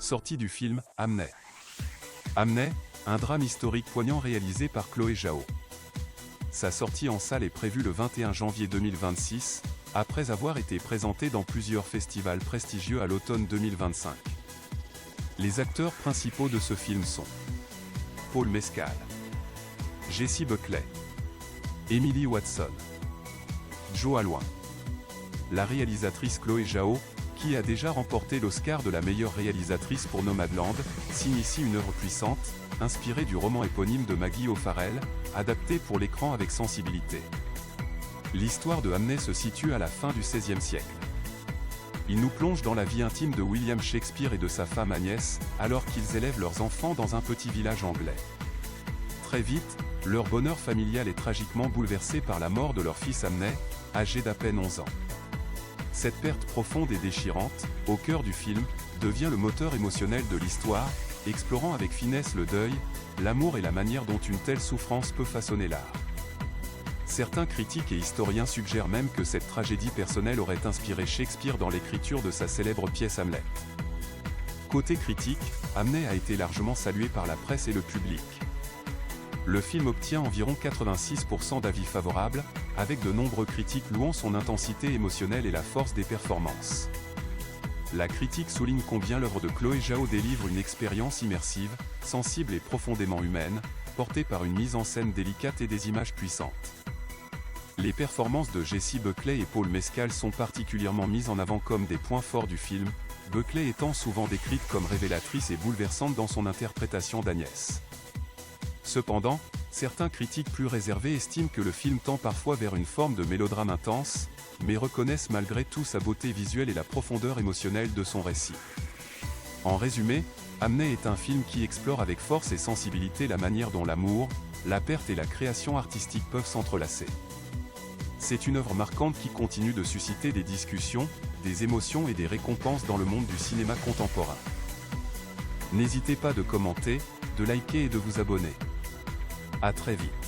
Sortie du film Hamnet. Hamnet, un drame historique poignant réalisé par Chloé Zhao. Sa sortie en salle est prévue le 21 janvier 2026, après avoir été présenté dans plusieurs festivals prestigieux à l'automne 2025. Les acteurs principaux de ce film sont Paul Mescal, Jessie Buckley, Emily Watson, Jo Alwyn. La réalisatrice Chloé Zhao, qui a déjà remporté l'Oscar de la meilleure réalisatrice pour Nomadland, signe ici une œuvre puissante, inspirée du roman éponyme de Maggie O'Farrell, adapté pour l'écran avec sensibilité. L'histoire de Hamnet se situe à la fin du XVIe siècle. Il nous plonge dans la vie intime de William Shakespeare et de sa femme Agnès, alors qu'ils élèvent leurs enfants dans un petit village anglais. Très vite, leur bonheur familial est tragiquement bouleversé par la mort de leur fils Hamnet, âgé d'à peine 11 ans. Cette perte profonde et déchirante, au cœur du film, devient le moteur émotionnel de l'histoire, explorant avec finesse le deuil, l'amour et la manière dont une telle souffrance peut façonner l'art. Certains critiques et historiens suggèrent même que cette tragédie personnelle aurait inspiré Shakespeare dans l'écriture de sa célèbre pièce Hamlet. Côté critique, Hamnet a été largement salué par la presse et le public. Le film obtient environ 86% d'avis favorables, avec de nombreux critiques louant son intensité émotionnelle et la force des performances. La critique souligne combien l'œuvre de Chloé Zhao délivre une expérience immersive, sensible et profondément humaine, portée par une mise en scène délicate et des images puissantes. Les performances de Jessie Buckley et Paul Mescal sont particulièrement mises en avant comme des points forts du film, Buckley étant souvent décrite comme révélatrice et bouleversante dans son interprétation d'Agnès. Cependant, certains critiques plus réservés estiment que le film tend parfois vers une forme de mélodrame intense, mais reconnaissent malgré tout sa beauté visuelle et la profondeur émotionnelle de son récit. En résumé, Hamnet est un film qui explore avec force et sensibilité la manière dont l'amour, la perte et la création artistique peuvent s'entrelacer. C'est une œuvre marquante qui continue de susciter des discussions, des émotions et des récompenses dans le monde du cinéma contemporain. N'hésitez pas de commenter, de liker et de vous abonner. À très vite.